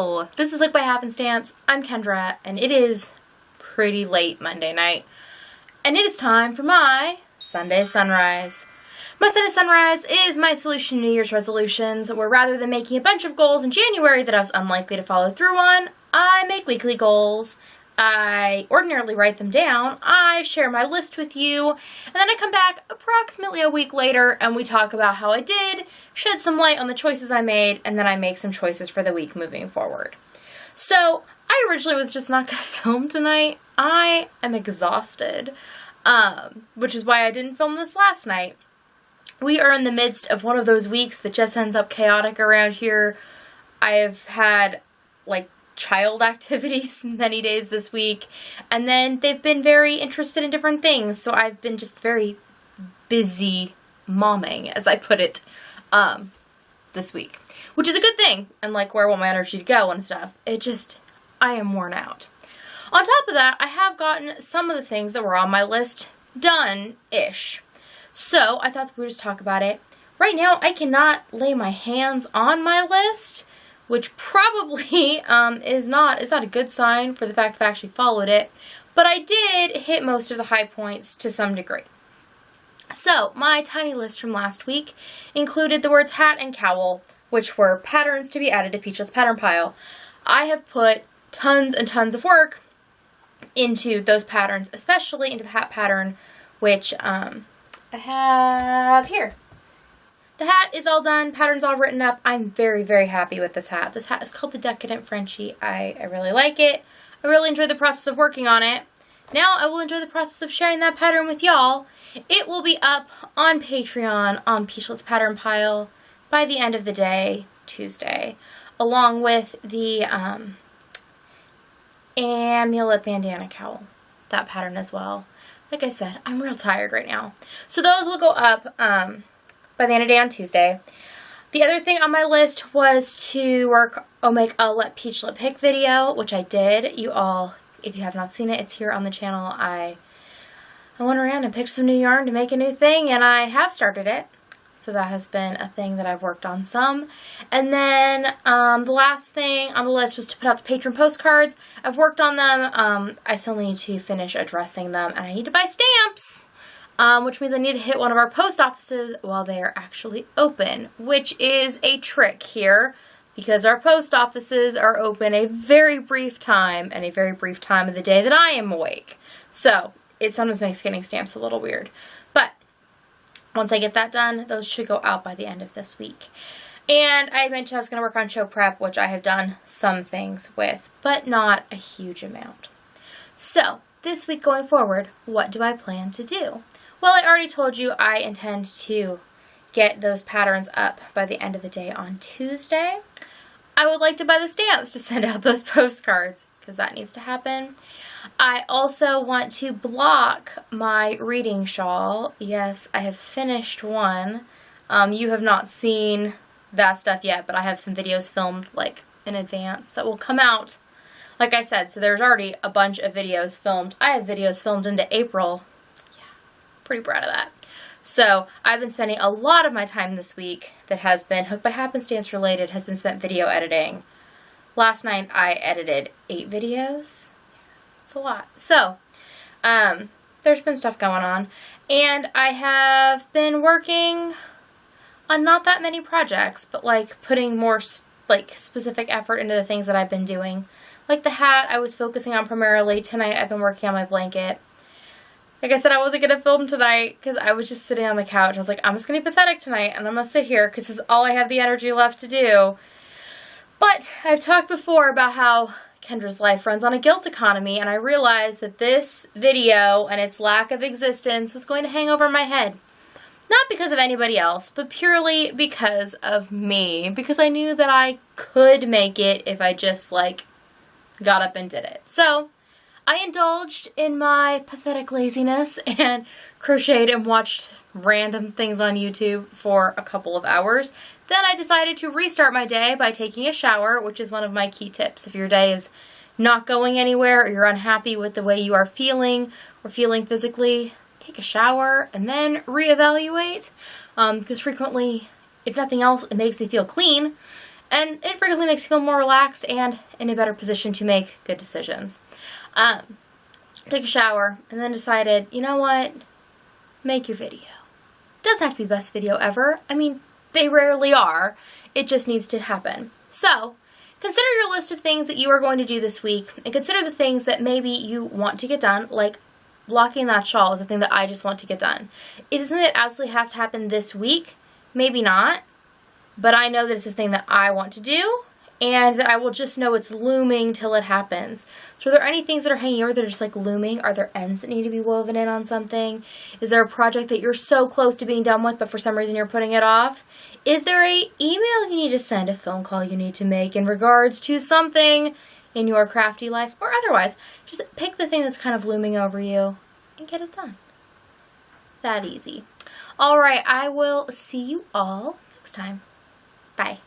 Hello, this is by Happenstance. I'm Kendra, and it is pretty late Monday night, and it is time for my Sunday sunrise. My Sunday sunrise is my solution to New Year's resolutions, where rather than making a bunch of goals in January that I was unlikely to follow through on, I make weekly goals. I ordinarily write them down, I share my list with you, and then I come back approximately a week later and we talk about how I did, shed some light on the choices I made, and then I make some choices for the week moving forward. So, I originally was just not going to film tonight. I am exhausted, which is why I didn't film this last night. We are in the midst of one of those weeks that just ends up chaotic around here. I have had, child activities many days this week, and then they've been very interested in different things, so I've been just very busy momming, as I put it, this week, which is a good thing, and where I want my energy to go and stuff. I am worn out. On top of that, I have gotten some of the things that were on my list done-ish, so I thought that we would just talk about it. Right now, I cannot lay my hands on my list, which probably is not a good sign for the fact I've actually followed it, but I did hit most of the high points to some degree. So, my tiny list from last week included the words hat and cowl, which were patterns to be added to Peachless Pattern Pile. I have put tons and tons of work into those patterns, especially into the hat pattern, which I have here. The hat is all done, pattern's all written up. I'm very, very happy with this hat. This hat is called the Decadent Frenchie. I really like it. I really enjoyed the process of working on it. Now I will enjoy the process of sharing that pattern with y'all. It will be up on Patreon on Peachless Pattern Pile by the end of the day, Tuesday, along with the amulet bandana cowl, that pattern as well. Like I said, I'm real tired right now. So those will go up by the end of the day on Tuesday. The other thing on my list was to make a Let Peachlet Pick video, which I did. You all, if you have not seen it, it's here on the channel. I went around and picked some new yarn to make a new thing, and I have started it. So that has been a thing that I've worked on some. And then the last thing on the list was to put out the patron postcards. I've worked on them. I still need to finish addressing them, and I need to buy stamps. Which means I need to hit one of our post offices while they are actually open, which is a trick here because our post offices are open a very brief time and a very brief time of the day that I am awake. So it sometimes makes getting stamps a little weird. But once I get that done, those should go out by the end of this week. And I mentioned I was going to work on show prep, which I have done some things with, but not a huge amount. So this week going forward, what do I plan to do? Well, I already told you I intend to get those patterns up by the end of the day on Tuesday. I would like to buy the stamps to send out those postcards, because that needs to happen. I also want to block my reading shawl. Yes, I have finished one. You have not seen that stuff yet, but I have some videos filmed in advance that will come out. Like I said, so there's already a bunch of videos filmed. I have videos filmed into April. Pretty proud of that. So I've been spending a lot of my time this week that has been Hooked by Happenstance related, has been spent video editing. Last night I edited 8 videos. It's a lot. So there's been stuff going on, and I have been working on not that many projects, but putting more specific effort into the things that I've been doing. Like the hat I was focusing on primarily. Tonight I've been working on my blanket. Like I said, I wasn't going to film tonight because I was just sitting on the couch. I was like, I'm just going to be pathetic tonight, and I'm going to sit here because this is all I have the energy left to do. But I've talked before about how Kendra's life runs on a guilt economy, and I realized that this video and its lack of existence was going to hang over my head. Not because of anybody else, but purely because of me. Because I knew that I could make it if I just, got up and did it. So I indulged in my pathetic laziness and crocheted and watched random things on YouTube for a couple of hours. Then I decided to restart my day by taking a shower, which is one of my key tips. If your day is not going anywhere or you're unhappy with the way you are feeling or feeling physically, take a shower and then reevaluate. Because frequently, if nothing else, it makes me feel clean. And it frequently makes you feel more relaxed and in a better position to make good decisions. Took a shower and then decided, you know what? Make your video. Doesn't have to be the best video ever. I mean, they rarely are. It just needs to happen. So, consider your list of things that you are going to do this week, and consider the things that maybe you want to get done, like blocking that shawl is a thing that I just want to get done. Is it something that absolutely has to happen this week? Maybe not, but I know that it's a thing that I want to do, and that I will just know it's looming till it happens. So are there any things that are hanging over that are just like looming? Are there ends that need to be woven in on something? Is there a project that you're so close to being done with, but for some reason you're putting it off? Is there an email you need to send, a phone call you need to make in regards to something in your crafty life or otherwise? Just pick the thing that's kind of looming over you and get it done. That easy. All right, I will see you all next time. Bye.